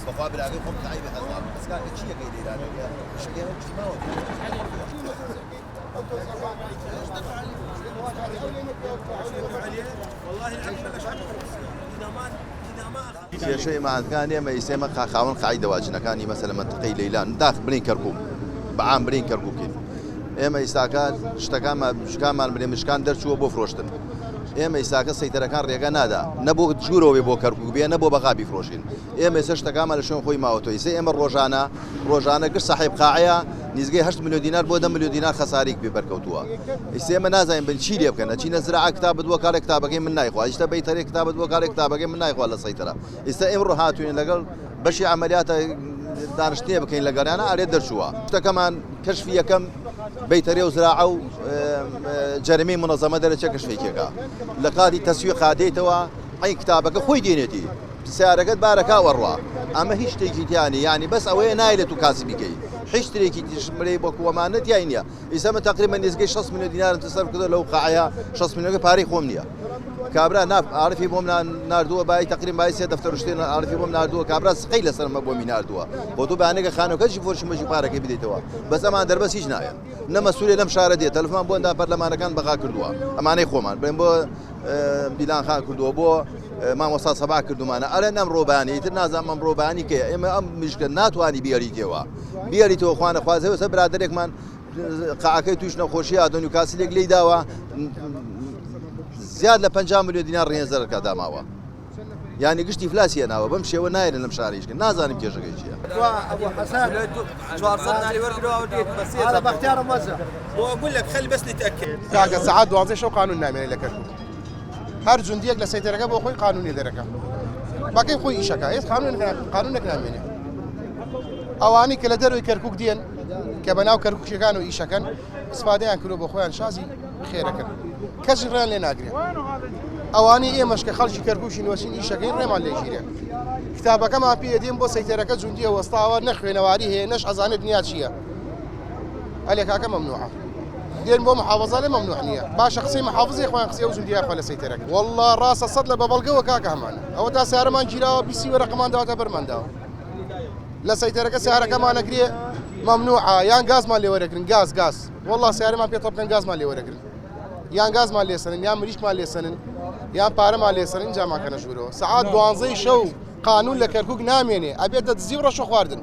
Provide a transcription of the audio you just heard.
بخوا براقي خم تعيب هذا بس كان شيء قيل لي انا شيء ما هو شيء ما كان يما يسمى خاون قاعده واجنا كان مثلا منطقي ليلان داخل برين كركوك بعام برين كركوكين اما يساكان اشتكى ما مشكان درچو بو فروشتن ئێمە ئیساکە سەیتەرەکان ڕێگە نادا نەبوو جوورەوەی بۆ کەرکووک بێ نەبوو بەغا بیفرۆشین ئێمە ئێستا شتەکانمان لە شوێن خۆی ماوەتەوە ئێستا ئێمە ڕۆژانە گشت ساحیب قاعەیە نزگەی 8 ملیۆن دینار بۆ 10 ملیۆن دینار خەساریک بێ بەرکەوتووە ئێستا ئێمە نازانین بن چی لێ بکەن ئەچینە زراعە کتابت بووە کارێک کتابەکەی من نایخوا ئێستا بەیتەرێک کتابت بووە کارێک کتابەکەی من نایخوا لە سەیتەرە ئێستا ئێمڕۆ هاتووین لەگەڵ بەشی عەمەلیاتە دانیشتنیە بکەین لە گەڕانە ئارێ دەرچووە شتەکەمان کەشفی یەکەم بەیتەرێ و زراعە و جەرمەی منەظەمە دەرەچێ کەشفێکێکە لە قاتی تەسویقا دێتەوە ئەی کتابەکە خۆی دێنێتی سیارەکەت بارەکە وەڕوا ئەمە هیچ شتێکی تیانی یعنی بەس ئەوەیە نایلێت و کاسی بکەی هیچ شتێکی تشمرەی بۆ کووەمانە تیای نییە ئێستا من تقریبا نزگەی 6 ملیۆن دینارم تەسەرف کردو لەو قاعەیە 6 ملیۆنەکە پارەی خۆم نییە کابرا عارفی بۆم ناردووە بای تقریبا بای سێ دەفتەر شتێن عارفی بۆم ناردووە کابرا سقەی لەسەرمە بۆمی ناردووە بۆ دوو بەیانێکە خانووەکەشی فۆرشمەژی پارەکەی بدەیتەوە بەس ئەمان دەربەس هیچ نایەن نە مەسوولێ لەم شارە دێت تەلەفۆن بۆندا پەرلەمانەکان بەغا کردووە ئەمانەی خۆمان بڵێن بۆ بیلان خان کردووە بۆ مامۆستا سەبا کردومانە ئەرێ نەم ڕۆبانی تر نازانم ئەم ڕۆبانی کێ ئێمە ئەم میشکە ناتوانی بیاریتەوە بیاریتەوە خوانە خوازەوە سە برادێکمان قاعەکەی توش نەخۆشی ئادۆنی و کاسیلێک لێی داوە زیاد لە 50 ملیۆن دینار ڕێنزەرەکە داماوە یعنی گشتی فلاسیە ناوە بەم شێوە نایرن لەم شارەیشکە نازانم کێشەکەی چییە وأقول لك خلي بس نتأكد كاكا ساعات 12 شو قانون نامي لك هر جنديك لسيترك ابو خوي قانوني دركه باقي خوي شكا ايش قانونك نامي اواني كلا درو كركوك دين كبناو كركوك شكانو ايشكن استفاده ان كلو بو خويا شازي خيرك كشران لناقري اواني اي مشك خلشي كركوش نوسين ايشكين ريمان ليجيري كتابك ما بي دين بو سيترك جنديه وسطاوه نخوي نواري هي نش ازان دنيا شيا عليك هكا ممنوعه دين بو محافظه لي ممنوع نيه با شخصي محافظي اخوان قصي وزن دي اخوان سيترك والله راس الصدله ببلقه وكاكا همان او تا سياره مان جيرا بي سي رقمان داتا برمان دا لا سيترك سياره كمان اجري ممنوعه يان غاز مال لي وركن غاز والله سياره ما بيطلب كان غاز مال لي وركن يان غاز مال لي سنن يان مريش مال لي سنن يان بار مال لي سنن جا ما كان شورو ساعات 12 شو قانون لكركوك ناميني ابي تزيور شو خواردن